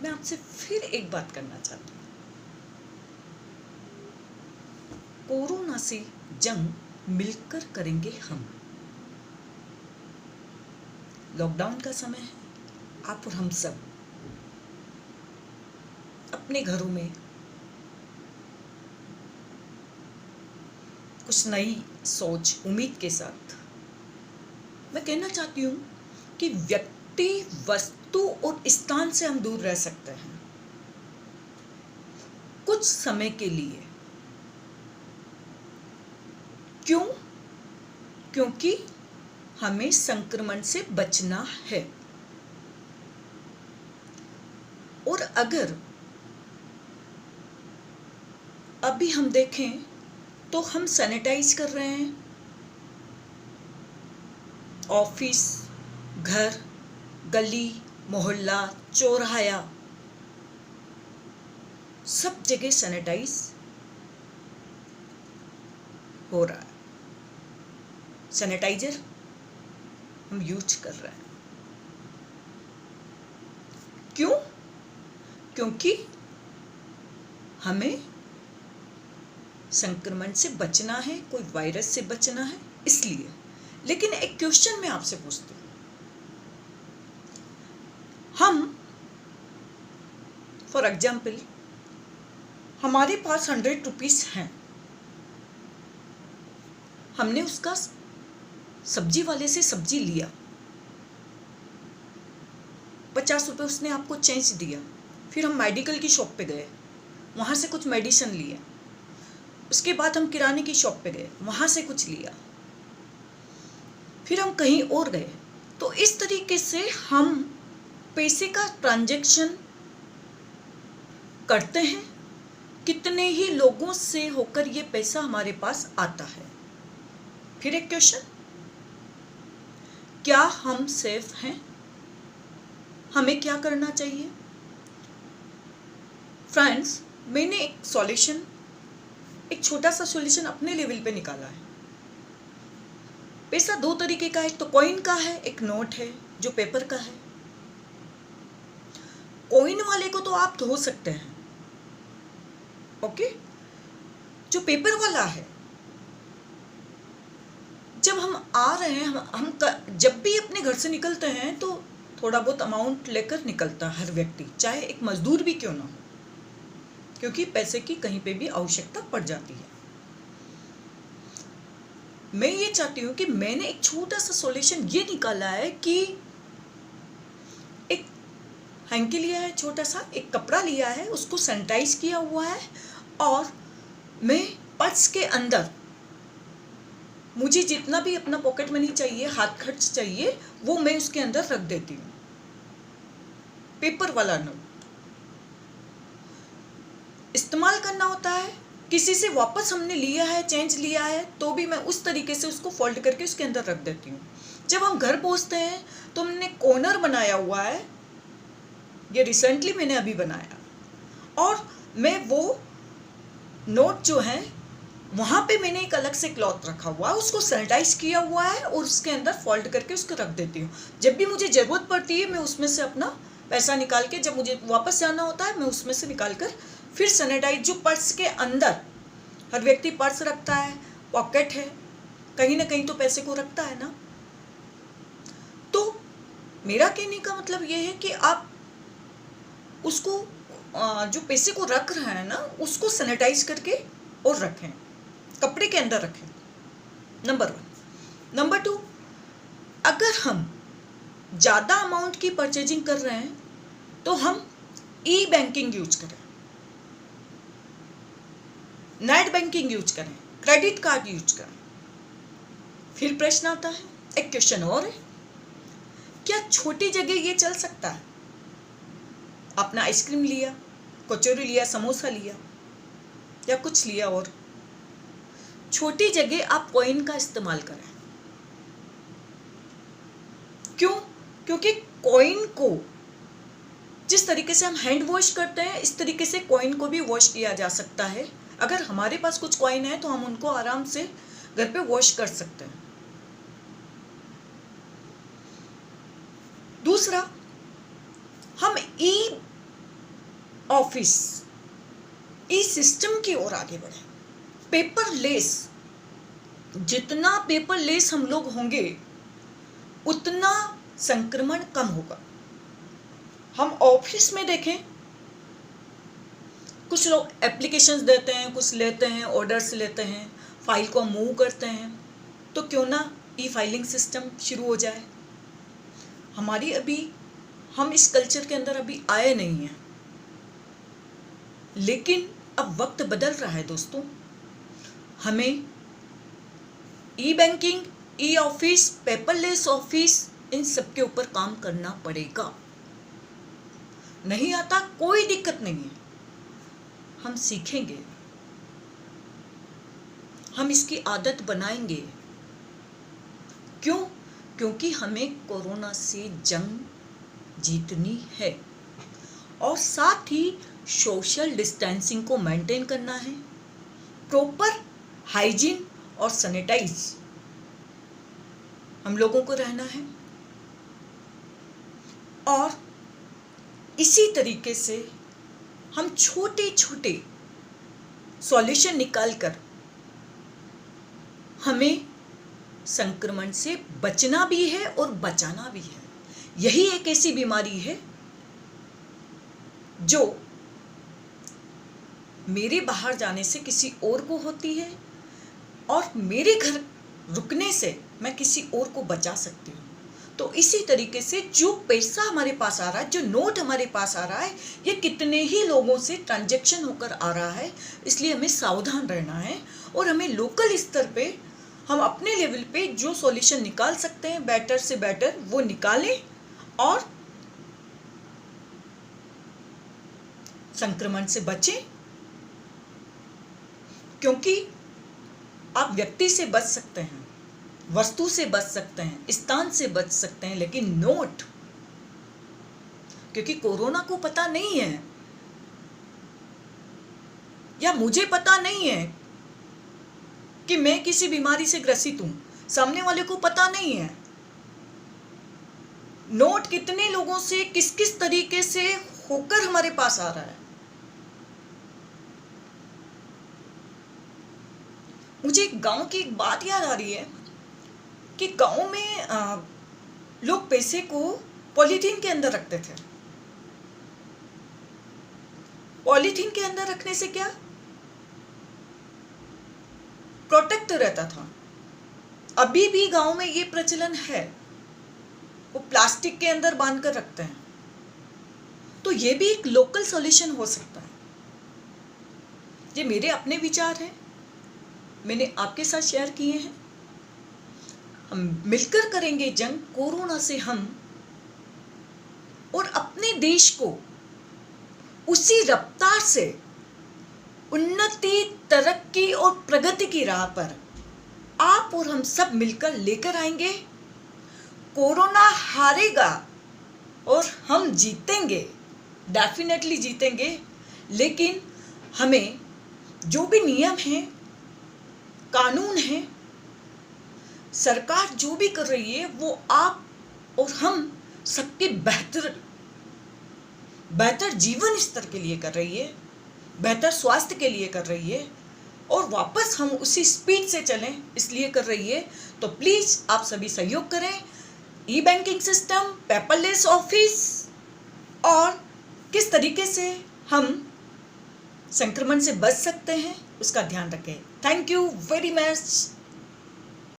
मैं आपसे फिर एक बात करना चाहती हूँ। कोरोना से जंग मिलकर करेंगे हम। लॉकडाउन का समय है, आप और हम सब अपने घरों में कुछ नई सोच, उम्मीद के साथ मैं कहना चाहती हूँ कि व्यक्ति, वस्तु और स्थान से हम दूर रह सकते हैं कुछ समय के लिए। क्यों? क्योंकि हमें संक्रमण से बचना है। और अगर अभी हम देखें तो हम सैनिटाइज कर रहे हैं ऑफिस, घर, गली, मोहल्ला, चौराहा, सब जगह सैनिटाइज हो रहा है। सैनिटाइजर हम यूज कर रहे हैं। क्यों? क्योंकि हमें संक्रमण से बचना है, कोई वायरस से बचना है, इसलिए। लेकिन एक क्वेश्चन मैं आपसे पूछती हूँ, हम फॉर एग्जाम्पल हमारे पास 100 रुपीज हैं, हमने उसका सब्जी वाले से सब्जी लिया, 50 रुपये उसने आपको चेंज दिया। फिर हम मेडिकल की शॉप पे गए, वहाँ से कुछ मेडिसिन लिए। उसके बाद हम किराने की शॉप पे गए, वहाँ से कुछ लिया। फिर हम कहीं और गए। तो इस तरीके से हम पैसे का ट्रांजैक्शन करते हैं। कितने ही लोगों से होकर ये पैसा हमारे पास आता है। फिर एक क्वेश्चन, क्या हम सेफ हैं? हमें क्या करना चाहिए? फ्रेंड्स, मैंने एक छोटा सा सॉल्यूशन अपने लेवल पे निकाला है। पैसा 2 तरीके का है, एक तो कॉइन का है, एक नोट है जो पेपर का है। कॉइन वाले को तो आप धो सकते हैं, ओके। जो पेपर वाला है, जब हम आ रहे हैं, हम जब भी अपने घर से निकलते हैं तो थोड़ा बहुत अमाउंट लेकर निकलता है हर व्यक्ति, चाहे एक मजदूर भी क्यों ना हो, क्योंकि पैसे की कहीं पे भी आवश्यकता पड़ जाती है। मैं ये चाहती हूँ कि मैंने एक छोटा सा सॉल्यूशन ये निकाला है कि एक हैंकी लिया है, छोटा सा एक कपड़ा लिया है, उसको सैनिटाइज किया हुआ है, और मैं पर्स के अंदर मुझे जितना भी अपना पॉकेट मनी चाहिए, हाथ खर्च चाहिए, वो मैं उसके अंदर रख देती हूँ। पेपर वाला नोट इस्तेमाल करना होता है, किसी से वापस हमने लिया है, चेंज लिया है, तो भी मैं उस तरीके से उसको फोल्ड करके उसके अंदर रख देती हूँ। जब हम घर पहुँचते हैं तो हमने कॉर्नर बनाया हुआ है, ये रिसेंटली मैंने अभी बनाया, और मैं वो नोट जो है वहाँ पे मैंने एक अलग से क्लॉथ रखा हुआ है, उसको सैनिटाइज किया हुआ है, और उसके अंदर फोल्ड करके उसको रख देती हूँ। जब भी मुझे ज़रूरत पड़ती है मैं उसमें से अपना पैसा निकाल के, जब मुझे वापस जाना होता है मैं उसमें से निकाल कर फिर सैनिटाइज, जो पर्स के अंदर हर व्यक्ति पर्स रखता है, पॉकेट है, कहीं ना कहीं तो पैसे को रखता है ना। तो मेरा कहने का मतलब ये है कि आप उसको जो पैसे को रख रहे हैं ना, उसको सैनिटाइज करके और रखें, कपड़े के अंदर रखें, नंबर 1। नंबर 2, अगर हम ज़्यादा अमाउंट की परचेजिंग कर रहे हैं तो हम ई बैंकिंग यूज करें, नेट बैंकिंग यूज करें, क्रेडिट कार्ड यूज करें। फिर प्रश्न आता है, एक क्वेश्चन और है, क्या छोटी जगह ये चल सकता है? आपने आइसक्रीम लिया, कचौरी लिया, समोसा लिया, या कुछ लिया, और छोटी जगह आप कॉइन का इस्तेमाल करें। क्यों? क्योंकि कॉइन को जिस तरीके से हम हैंड वॉश करते हैं, इस तरीके से कॉइन को भी वॉश किया जा सकता है। अगर हमारे पास कुछ कॉइन है तो हम उनको आराम से घर पे वॉश कर सकते हैं। दूसरा, हम ई ऑफिस ई सिस्टम की ओर आगे बढ़े। पेपरलेस, जितना पेपरलेस हम लोग होंगे उतना संक्रमण कम होगा। हम ऑफिस में देखें, कुछ लोग एप्लीकेशंस देते हैं, कुछ लेते हैं, ऑर्डर्स लेते हैं, फाइल को मूव करते हैं, तो क्यों ना ई फाइलिंग सिस्टम शुरू हो जाए। हम इस कल्चर के अंदर अभी आए नहीं हैं, लेकिन अब वक्त बदल रहा है दोस्तों। हमें e banking, e office, paperless office, इन सब के ऊपर काम करना पड़ेगा। नहीं आता कोई दिक्कत नहीं है, हम सीखेंगे, हम इसकी आदत बनाएंगे। क्यों? क्योंकि हमें कोरोना से जंग जीतनी है और साथ ही सोशल डिस्टेंसिंग को मेंटेन करना है, प्रॉपर हाइजीन और सैनिटाइज हम लोगों को रहना है। और इसी तरीके से हम छोटे छोटे सॉल्यूशन निकालकर हमें संक्रमण से बचना भी है और बचाना भी है। यही एक ऐसी बीमारी है जो मेरे बाहर जाने से किसी और को होती है और मेरे घर रुकने से मैं किसी और को बचा सकती हूँ। तो इसी तरीके से जो पैसा हमारे पास आ रहा है, जो नोट हमारे पास आ रहा है, ये कितने ही लोगों से ट्रांजैक्शन होकर आ रहा है, इसलिए हमें सावधान रहना है। और हमें लोकल स्तर पे, हम अपने लेवल पे जो सॉल्यूशन निकाल सकते हैं बेटर से बेटर वो निकालें और संक्रमण से बचें। क्योंकि आप व्यक्ति से बच सकते हैं, वस्तु से बच सकते हैं, स्थान से बच सकते हैं, लेकिन नोट, क्योंकि कोरोना को पता नहीं है या मुझे पता नहीं है कि मैं किसी बीमारी से ग्रसित हूं, सामने वाले को पता नहीं है नोट कितने लोगों से किस किस तरीके से होकर हमारे पास आ रहा है। मुझे गांव की एक बात याद आ रही है कि गांव में लोग पैसे को पॉलीथीन के अंदर रखते थे। पॉलीथीन के अंदर रखने से क्या, प्रोटेक्ट रहता था। अभी भी गांव में ये प्रचलन है, वो प्लास्टिक के अंदर बांध कर रखते हैं। तो ये भी एक लोकल सॉल्यूशन हो सकता है। ये मेरे अपने विचार हैं, मैंने आपके साथ शेयर किए हैं। हम मिलकर करेंगे जंग कोरोना से हम, और अपने देश को उसी रफ्तार से उन्नति, तरक्की और प्रगति की राह पर आप और हम सब मिलकर लेकर आएंगे। कोरोना हारेगा और हम जीतेंगे, डेफिनेटली जीतेंगे। लेकिन हमें जो भी नियम हैं, कानून है, सरकार जो भी कर रही है वो आप और हम सबके बेहतर जीवन स्तर के लिए कर रही है, बेहतर स्वास्थ्य के लिए कर रही है, और वापस हम उसी स्पीड से चलें इसलिए कर रही है। तो प्लीज़ आप सभी सहयोग करें। ई बैंकिंग सिस्टम, पेपरलेस ऑफिस और किस तरीके से हम संक्रमण से बच सकते हैं उसका ध्यान रखें। Thank you very much.